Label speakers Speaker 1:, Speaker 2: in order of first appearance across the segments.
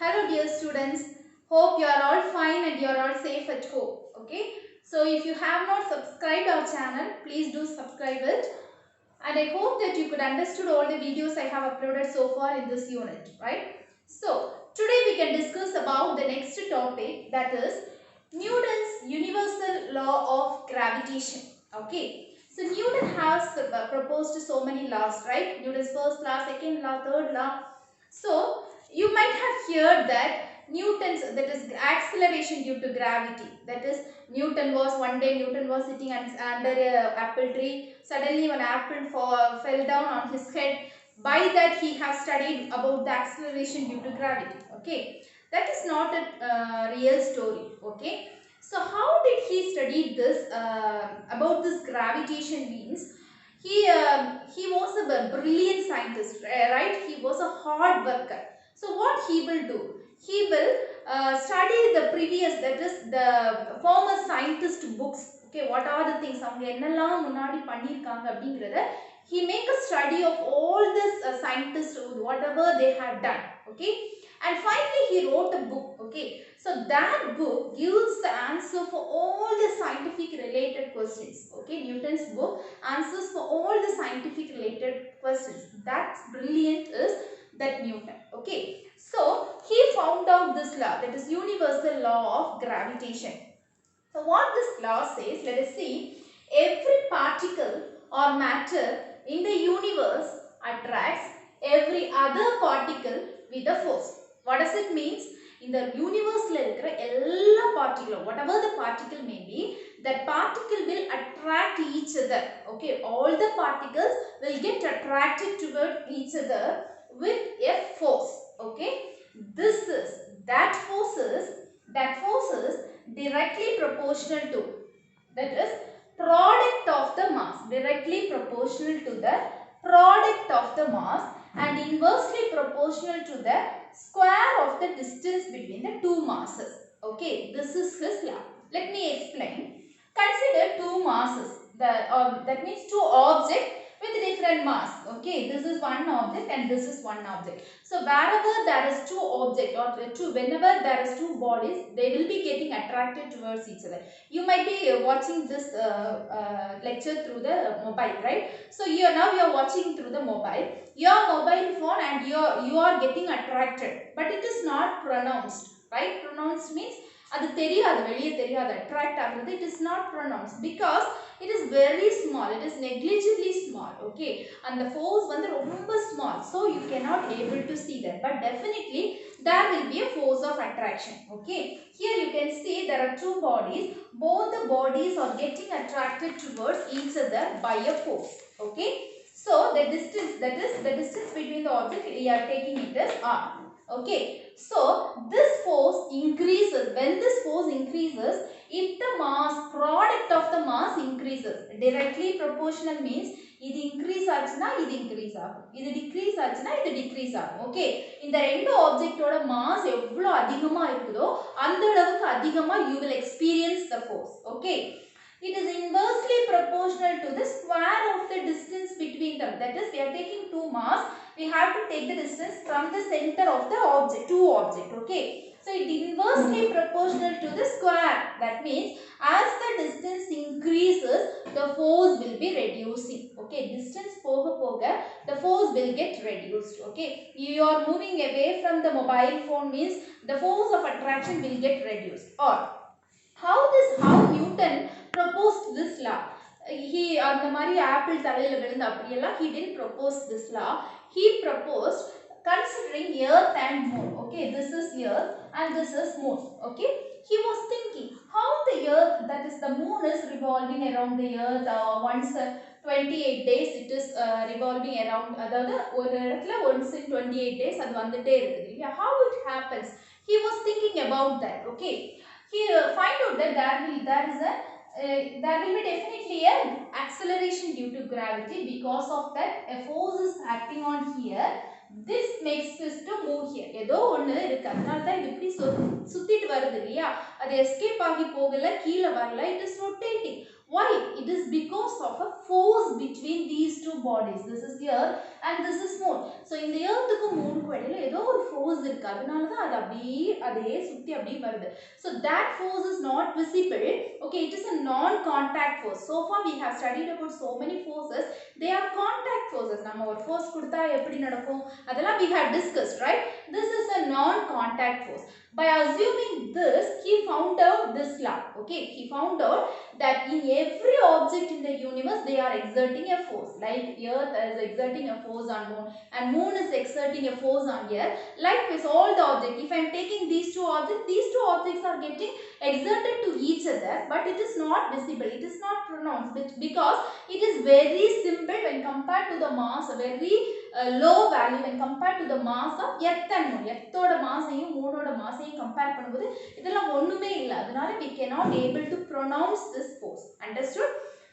Speaker 1: Hello dear students, hope you are all fine and you are all safe at home. Okay, so if you have not subscribed our channel, please do subscribe it. And I hope that you could understood all the videos I have uploaded so far in this unit, right? So today we can discuss about the next topic, that is Newton's universal law of gravitation. Okay, so Newton has proposed so many laws, right? Newton's first law, second law, third law. So you might have heard that Newton's, that is acceleration due to gravity, that is one day Newton was sitting under an apple tree. Suddenly one apple fell down on his head. By that he has studied about the acceleration due to gravity. Okay, that is not a real story. Okay, so how did he study this about this gravitation means? He was a brilliant scientist, right? He was a hard worker. So what he will do? He will study the previous, that is the former scientist books. Okay, what are the things அவங்க என்னெல்லாம் முன்னாடி பண்ணிருக்காங்க அப்படிங்கறத he make a study of all this scientists, whatever they have done. Okay, and finally he wrote a book. Okay, so that book gives the answer for all the scientific related questions. Okay, Newton's book answers for all the scientific related questions. That's brilliant is that Newton. Okay, so he found out this law, that is universal law of gravitation. So what this law says, let us see. Every particle or matter in the universe attracts every other particle with a force. What does it means? In the universe la irukra ella particle, whatever the particle may be, that particle will attract each other. Okay, all the particles will get attracted toward each other with a force. Okay, this is that forces directly proportional to, that is product of the mass, directly proportional to the product of the mass and inversely proportional to the square of the distance between the two masses. Okay, this is his law. Let me explain. Consider two masses, that means two objects with different mass. Okay, this is one object and this is one object. So wherever there is two objects or whenever there is two bodies, they will be getting attracted towards each other. You might be watching this lecture through the mobile, right? So you are watching through the mobile, your mobile phone, and you are getting attracted, but it is not pronounced, right? Pronounced means அது தெரியாது, வெளியே தெரியாது, attract ஆகுறது, it is not pronounced because it is very small, it is negligibly small. Okay, and the force வந்து ரொம்ப small, so you cannot able to see that, but definitely there will be a force of attraction. Okay, here you can see there are two bodies, both the bodies are getting attracted towards each other by a force. Okay, so the distance, that is the distance between the object, we are taking it as r. Okay, so this force increases. When this force increases, if the mass, product of the mass increases, directly proportional means இது increase ஆச்சுனா இது increase ஆகும், இது decrease ஆச்சுனா இது decrease ஆகும். Okay, இந்த ரெண்டு ஆப்ஜெக்ட்டோட மாஸ் எவ்வளவு அதிகமா இருக்குதோ அந்த அளவுக்கு அதிகமா you will experience the force. Okay, it is inversely proportional to the square of the distance between them. That is, we are taking two mass, we have to take the distance from the center of the object, two object. Okay, so it is inversely proportional to the square. That means as the distance increases, the force will be reducing. Okay, distance poga poga, the force will get reduced. Okay, you are moving away from the mobile phone means the force of attraction will get reduced. Or how Newton proposed this law? He அந்த மாதிரி apple தலையில விழுந்து அப்படியெல்லாம் he didn't propose this law. He proposed considering earth and moon. Okay, this is earth and this is moon. Okay, he was thinking how the earth, that is the moon, is revolving around the earth once 28 days it is revolving around, அதாவது ஒரு இடத்துல once in 28 days அது வந்துட்டே இருக்குது இல்லையா? How it happens? He was thinking about that. Okay, he find out that there will be definitely a acceleration due to gravity. Because of that, a force is acting on here. This makes this to move here. ஏதோ ஒண்ணு இருக்கு, அதனால தான் இது இப்படி சுத்திட்டு வருது இல்லையா? அது எஸ்கேப் ஆகி போகல, கீழே வரல, it is rotating. Why? It is because of a force between these two bodies. This is earth and this is moon. So இந்த earthக்கு மூணுக்கு இடையில ஏதோ ஒரு force இருக்கு. அதனால தான் அது அப்படியே அதே சுத்தி அப்படியே வருது. So that force is not visible. Okay, it is a non-contact force. So far we have studied about so many forces. They are contact forces. நம்ம ஒரு force கொடுத்தா எப்படி நடக்கும் அதெல்லாம் we have discussed, right? This is a non-contact force. By assuming this, he found out this law. Okay, he found out that in every object in the universe they are exerting a force. Like earth is exerting a force on moon and moon is exerting a force on earth. Likewise all the objects, if I am taking these two objects are getting exerted to each other, but it is not visible, it is not pronounced, because it is very simple when compared to the mass, a very low value when compared to the mass of earth and moon. Earth oda mass ayum moon oda mass ayum compare பண்ணும்போது இதெல்லாம் ஒண்ணுமே இல்ல. அதனால we cannot able to pronounce this force. Understood?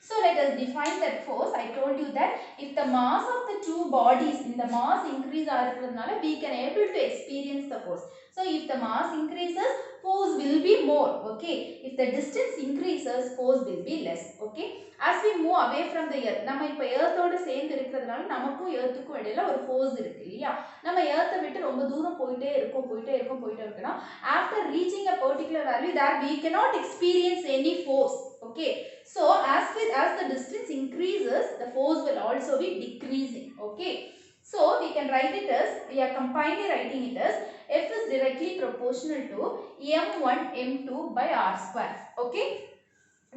Speaker 1: So let us define that force. I told you that if the mass of the two bodies in the mass increase ஆகிறதுனால we can able to experience the force. So if the mass increases, force will be more. Okay, if the distance increases, force will be less. Okay, as we move away from the earth, நம்ம இப்ப earth ஓட சேர்ந்து இருக்கிறதுனால நமக்கும் earthக்கும் இடையில ஒரு force இருக்கு இல்லையா? நம்ம earth விட்டு ரொம்ப தூரம் போயிட்டே இருக்கோம்னா after reaching a particular value that we cannot experience any force. Okay, so as the distance increases, the force will also be decreasing. Okay, so we can write it as, we are combinedly writing it as F is directly proportional to m1 m2 by r square. Okay,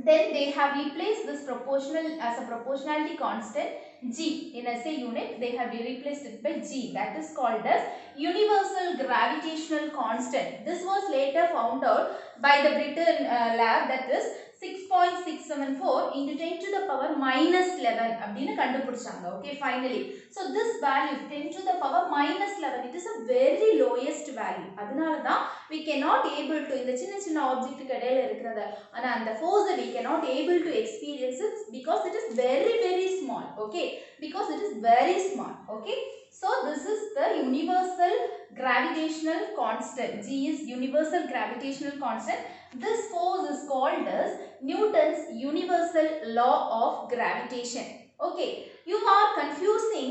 Speaker 1: then they have replaced this proportional as a proportionality constant g in SI unit. They have replaced it by g, that is called as universal gravitational constant. This was later found out by the Britain lab, that is 6.674 into 10 to the power minus 11 அப்படினு கண்டுபிடிச்சாங்க. Okay, finally, so this value 10 to the power minus 11, it is a very lowest value. அதனால தான் we cannot able to இந்த சின்ன சின்ன ஆப்ஜெக்ட்க்கு இடையில இருக்குறத ஆனா அந்த force we cannot able to experience it because it is very small. Okay, because it is very small. Okay, so this is the universal gravitational constant. G is universal gravitational constant. This force is called as Newton's universal law of gravitation. Okay, you are confusing.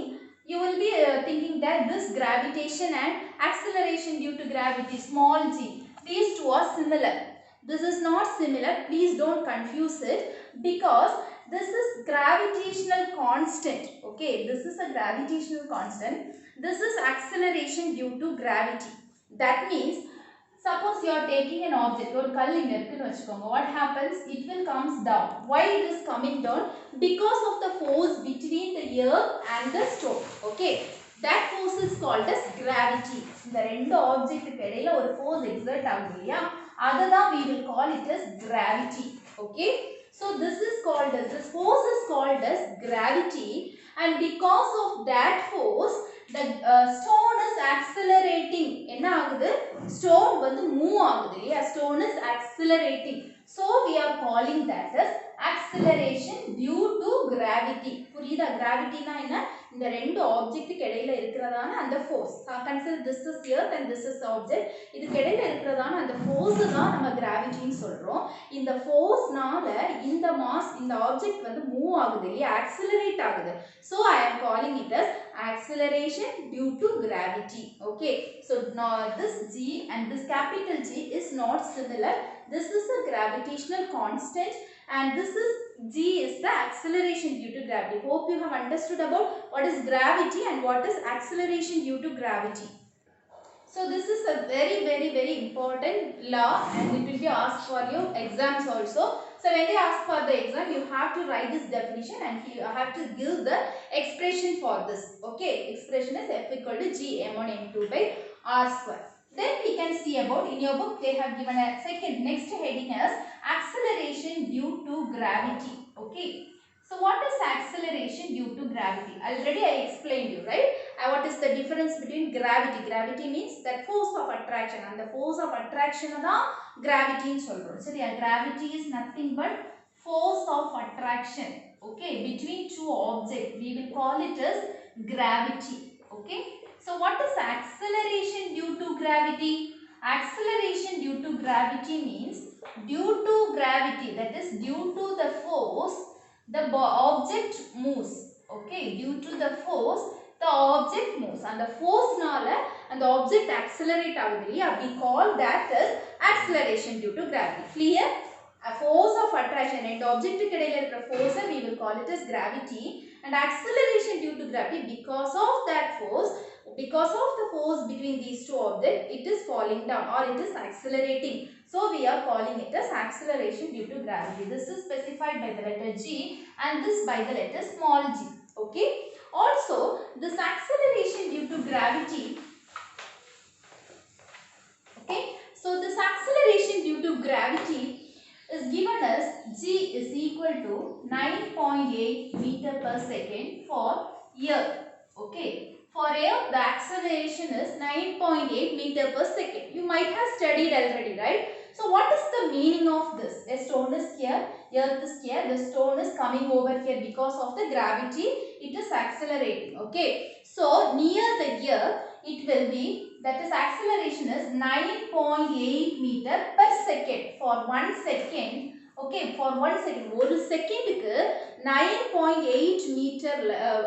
Speaker 1: You will be thinking that this gravitation and acceleration due to gravity, small g, these two are similar. This is not similar. Please don't confuse it, because this is gravitational constant. Okay, this is a gravitational constant. This is acceleration due to gravity. That means, suppose you are taking an object, or kall inga irukku vechukonga, what happens? It will comes down. Why it is coming down? Because of the force between the earth and the stone. Okay, that force is called as gravity. இந்த ரெண்டு ஆப்ஜெக்ட்க்கு இடையில ஒரு force exert ஆகுது இல்லையா, அததான் we will call it as gravity. Okay, so this force is called as gravity, and because of that force the stone is accelerating. என்ன ஆகுது? Stone வந்து move ஆகுது இல்லையா, stone is accelerating. So we are calling that as acceleration due to gravity. புரியுதா? gravity னா என்ன? இந்த ரெண்டு ஆப்ஜெக்ட்க்கு இடையில இருக்குறதான அந்த force. Consider this is earth and this is object. இதுக்கு இடையில இருக்குறதான அந்த force தான் நம்ம gravity ன்னு சொல்றோம். இந்த forceனால இந்த mass, இந்த object வந்து move ஆகுது இல்லையா, accelerate ஆகுது. So I am calling it as acceleration due to gravity. Okay, so now this g and this capital G is not similar. This is a gravitational constant and this is g is the acceleration due to gravity. Hope you have understood about what is gravity and what is acceleration due to gravity. So this is a very important law and it will be asked for your exams also. So when they ask for the exam, you have to write this definition and you have to give the expression for this. Okay, expression is F equal to g m1 m2 by r square. Then we can see about, in your book they have given a next heading as acceleration due to gravity. Okay, so what is acceleration due to gravity? Already I explained you, right? What is the difference between gravity? Gravity means that force of attraction, and the force of attraction is gravity in solron. So the gravity is nothing but force of attraction. Okay, between two objects we will call it as gravity. Okay, so what is acceleration due to gravity? Acceleration due to gravity means due to gravity, that is due to the force, the object moves. Okay, due to the force the object moves, and the force nala and the object accelerate agudhu, we call that as acceleration due to gravity. Clear? A force of attraction and object idile irukra force we will call it as gravity, and acceleration due to gravity because of that force, because of the force between these two objects, it is falling down or it is accelerating. So we are calling it as acceleration due to gravity. This is specified by the letter G and this by the letter small g. Okay. Also, this acceleration due to gravity. Okay. So this acceleration due to gravity is given as G is equal to 9.8 meter per second for Earth. Okay. For Earth, the acceleration is 9.8 meter per second. You might have studied already, right? So what is the meaning of this? A stone is here, Earth is here, the stone is coming over here because of the gravity, it is accelerating. Okay. So near the Earth, it will be, that is acceleration is 9.8 meter per second for 1 second. Okay, for 1 second, 1 second க்கு 9.8 meter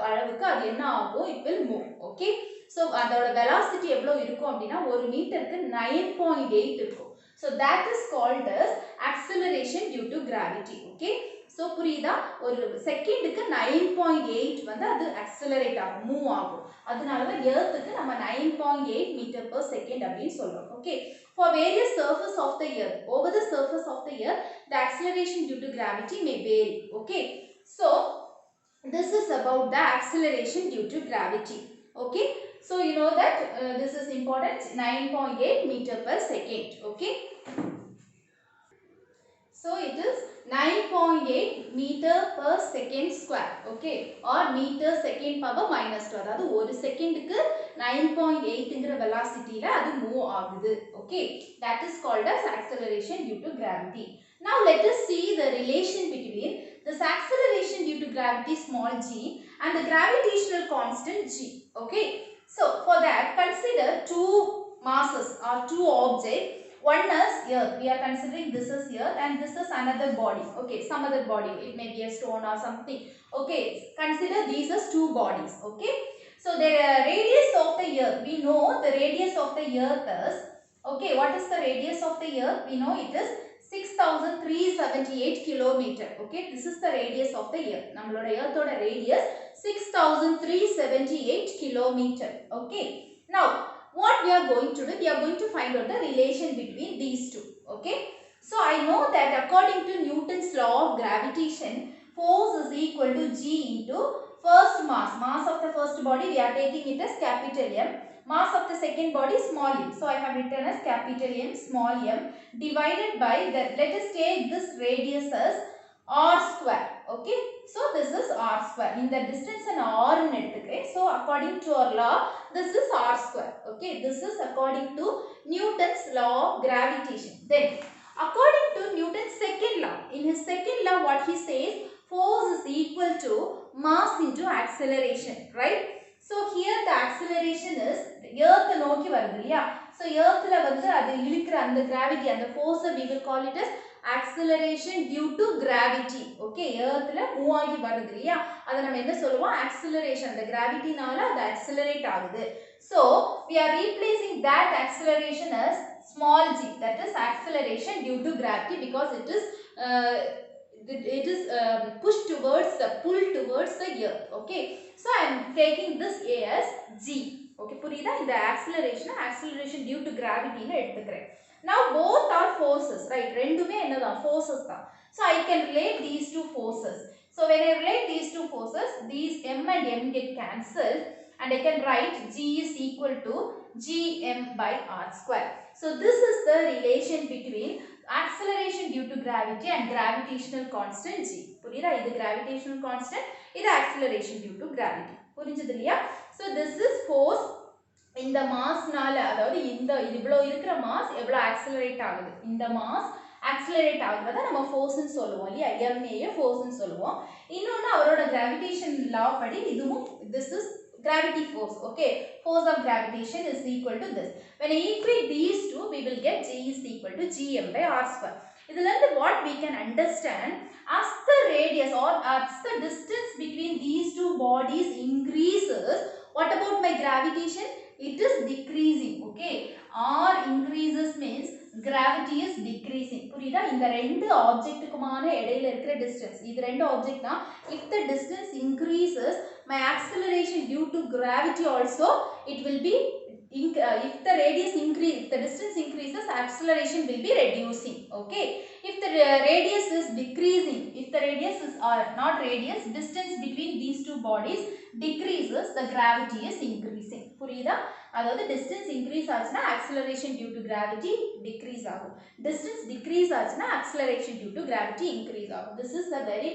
Speaker 1: அளவுக்கு அது என்ன ஆகும், it will move. Okay, so அதோட velocity எவ்வளவு இருக்கும் அப்படினா 1 மீட்டருக்கு 9.8 இருக்கும். So that is called as acceleration due to gravity. Okay, so புரியுதா, ஒரு செகண்டுக்கு 9.8 வந்து அது accelerate ஆகும், move ஆகும். அதனால தான் எர்த்துக்கு நம்ம 9.8 meter per second அப்படினு சொல்றோம். Okay, for various surface of the earth, over the surface of the earth, the acceleration due to gravity may vary. Okay, so this is about the acceleration due to gravity. Okay, so you know that this is important, 9.8 meter per second. Okay, so it is 9.8 meter per second square. Okay, or meter second power minus 2. அதாவது ஒரு செகண்டுக்கு 9.8ங்கிற velocityல அது move ஆகுது. Okay, that is called as acceleration due to gravity. Now let us see the relation between this acceleration due to gravity small g and the gravitational constant g. Okay, so for that consider two masses or two objects. One is Earth. We are considering this is Earth and this is another body. Okay, some other body. It may be a stone or something. Okay, consider these as two bodies. Okay, so the radius of the Earth. We know the radius of the Earth is. Okay, what is the radius of the Earth? We know it is 6,378 kilometer. Okay, this is the radius of the Earth. நம்மளோட Earthோட radius 6,378 kilometer. Okay, now what we are going to do, we are going to find out the relation between these two. Okay, so I know that according to Newton's law of gravitation, force is equal to g into first mass of the first body we are taking it as capital M, mass of the second body small m. So I have written as capital M small m divided by the, let us take this radius as r square. Okay, so this is r square. In the distance and r in எடுத்துக்கிறேன். So according to our law, this is r square. Okay, this is according to Newton's law of gravitation. Then according to Newton's second law, in his second law what he says, force is equal to mass into acceleration, right? So here the acceleration is earth நோக்கி வருது இல்லையா, so earthல வந்து அது இழுக்கிற அந்த gravity, அந்த force we will call it as acceleration due to gravity. Okay, earthல move ஆகி வருது இல்லையா, அத நம்ம என்ன சொல்லுவோம், acceleration, அந்த gravityனால அது accelerate ஆகுது. So we are replacing that acceleration as small g, that is acceleration due to gravity, because it is pushed towards the pull towards the earth. Okay, so I am taking this a as g. Okay, புரியுதா, இந்த acceleration due to gravity னு எடுத்துக்கிறேன். Now both are forces, right? ரெண்டுமே என்னதான், forces தான். So I can relate these two forces. So when I relate these two forces, these m and m get cancelled and I can write g is equal to gm by r square. So this is the relation between acceleration due to gravity and gravitational constant g. புரியுதா, இது gravitational constant, இது acceleration due to gravity. புரிஞ்சது இல்லையா? So this is force இந்த மாஸ்னால, அதாவது இந்த இவ்வளோ இருக்கிற மாஸ் எவ்வளோ ஆக்சிலரேட் ஆகுது, இந்த மாஸ் ஆக்சிலரேட் ஆகுறத நம்ம ஃபோர்ஸ்ன்னு சொல்லுவோம் இல்லையா, எம்ஏ ஃபோர்ஸ்ன்னு சொல்லுவோம். இன்னொன்று அவரோட கிராவிடேஷன் லா படி இதுவும், this is gravity force. Okay, force of gravitation is equal to this. When I equate these two, we will get g is equal to gm by r square. இதுல what we can understand, as the radius or as the distance between these two bodies increases, what about my gravitation? It is decreasing. Okay, or increases means gravity is decreasing. புரியுதா? இந்த ரெண்டு ஆப்ஜெக்ட்டுக்குமான இடையில இருக்கிற distance, இது ரெண்டு ஆப்ஜெக்ட்னா, if the distance increases, my acceleration due to gravity also, it will be if the radius increase, if the distance increases, acceleration will be reducing. Okay, if the radius is decreasing, if the radius is not radius, distance between these two bodies decreases, the gravity is increasing. புரியுதா? அதாவது distance increase ஆச்சுனா acceleration due to gravity decrease ஆகும், distance decrease ஆச்சுனா acceleration due to gravity increase ஆகும். This is a very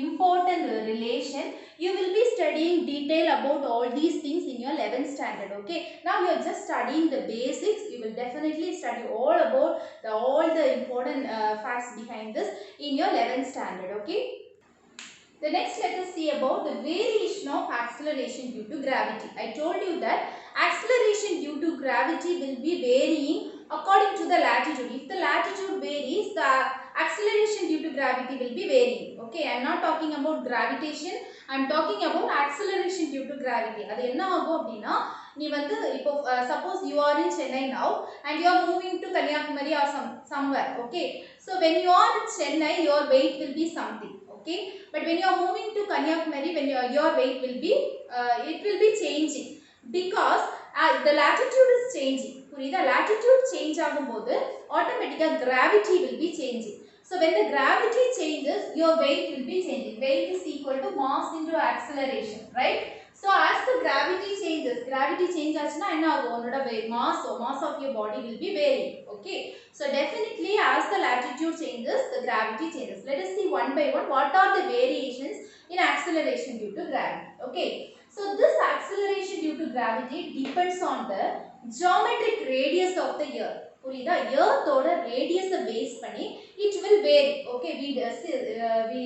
Speaker 1: important relation. You will be studying detail about all these things in your 11th standard. Okay, now you are just studying the basics. You will definitely study all about all the important facts behind this in your 11th standard. Okay, the next let us see about the variation of acceleration due to gravity. I told you that acceleration due to gravity will be varying according to the latitude. If the latitude varies, the acceleration due to gravity will be varying. Okay, I am not talking about gravitation, I am talking about acceleration due to gravity. அது என்ன ஆகும் அப்படினா, நீ வந்து இப்போ suppose you are in Chennai now and you are moving to Kanyakumari or somewhere. Okay, so when you are in Chennai, your weight will be something. Okay, but when you are moving to Kanyakumari, when your weight will be it will be changing because the latitude is changing. புரியுதா? latitude change ஆகும்போது automatically gravity will be changing. So when the gravity changes, your weight will be changing. Weight is equal to mass into acceleration, right? So as the gravity changes, gravity change ஆச்சுனா என்ன ஆகும்? உன்னோட mass of your body will be varying. Okay, so definitely as the latitude changes, the gravity changes. Let us see one by one what are the variations in acceleration due to gravity. Okay, so this acceleration due to gravity depends on the geometric radius of the earth. புரியுதா? earth ஓட radius base பண்ணி it will vary. Okay, we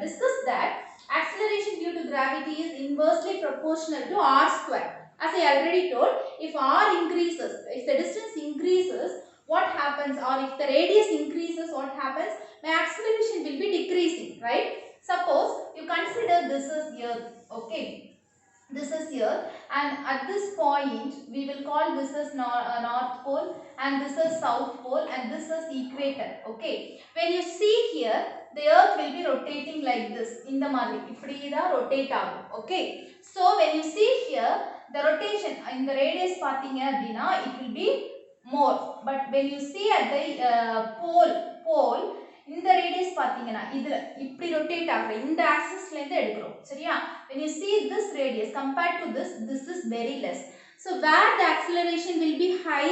Speaker 1: discussed that acceleration due to gravity is inversely proportional to r square. As I already told, if r increases, if the distance increases, what happens, or if the radius increases, what happens? My acceleration will be decreasing, right? Suppose you consider this is earth. Okay, this is here, and at this point we will call this is north pole and this is south pole and this is equator. Okay, when you see here, the earth will be rotating like this, in the மாதிரி இப்படி தான் rotate ஆகும். Okay, so when you see here, the rotation in the radius பார்த்தீங்க அப்படினா it will be more, but when you see at the pole இந்த radius பாத்தீங்கன்னா இதுல இப்படி ரொட்டேட் ஆகுற இந்த ஆக்சிஸ்ல இருந்து எடுக்கிறோம். சரியா? when you see this radius compared to this is very less. So where the acceleration will be high,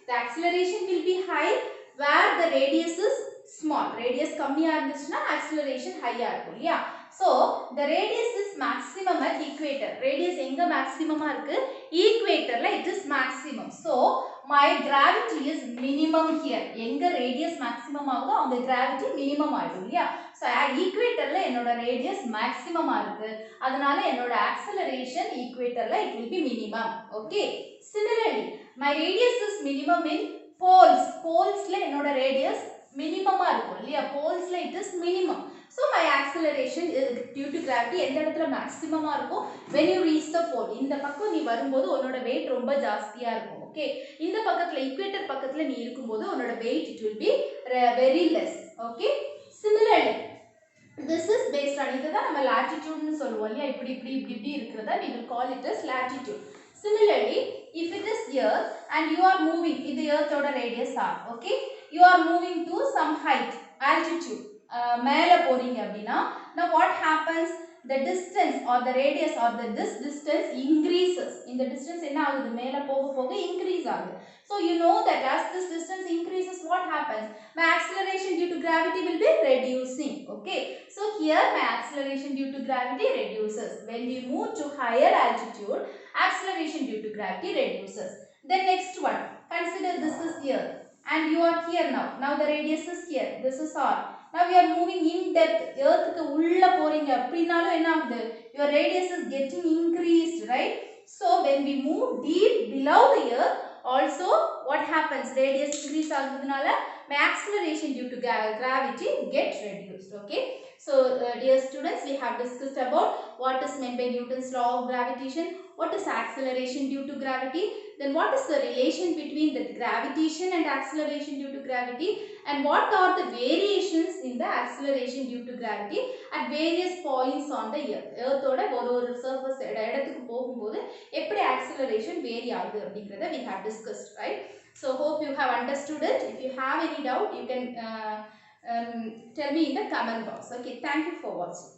Speaker 1: the acceleration will be high where the radius is small. radius கம்மியா இருந்துச்சுனா acceleration high-ஆ இருக்கும். இல்லையா? So the radius is maximum at equator. radius எங்க maximum-ஆ இருக்கு? equatorல it is maximum. So my gravity is minimum here. எங்க radius maximum ஆகுதோ அந்த gravity minimum ஆயிடும். இல்லையா? So equatorல என்னோட radius maximum ஆ இருக்கு, அதனால என்னோட acceleration equatorல it will be minimum. Okay, similarly my radius is minimum in polesல என்னோட radius minimum ஆ இருக்கும். இல்லையா? polesல it is minimum. So my acceleration is due to gravity எந்த இடத்துல maximum ஆ இருக்கும்? when you reach the pole. இந்த பக்கம் நீ வரும்போது உன்னோட weight ரொம்ப ஜாஸ்தியா இருக்கும். Okay, இந்த பக்கத்துல equator பக்கத்துல நீ இருக்கும்போது உன்னோட weight it will be very less. Okay, similarly this is based on இதுதான் நம்ம latitude னு சொல்லுவோம். இல்லையா? இப்படி இருக்குறத we will call it as latitude. Similarly, if it is earth and you are moving, இது earth ஓட radius r. Okay, you are moving to some height, altitude, மேல போறீங்க அப்படினா, now what happens? The distance or the radius or this distance increases. இந்த distance என்ன ஆகுது? மேல போக increase ஆகுது. So you know that as this distance increases, what happens? My acceleration due to gravity will be reducing. Okay, so here my acceleration due to gravity reduces. When we move to higher altitude, acceleration due to gravity reduces. Then next one, consider this is earth and you are here now. Now the radius is here. This is r. Now we are moving in depth. earthக்கு உள்ள போறீங்க அப்படினாலும் என்ன ஆகுது? Your radius is getting increased, right? So when we move deep below the earth, also what happens? Radius increase ஆகுதுனால my acceleration due to gravity get reduced. Okay. So dear students, we have discussed about what is meant by Newton's law of gravitation, what is acceleration due to gravity, then what is the relation between the gravitation and acceleration due to gravity, and what are the variations in the acceleration due to gravity at various points on the earth. Earth ஓட ஒரு surface இடத்துக்கு போகும்போது எப்படி acceleration vary ஆகுது அப்படிங்கறத we have discussed, right? So hope you have understood it. If you have any doubt, you can tell me in the comment box. Okay, thank you for watching.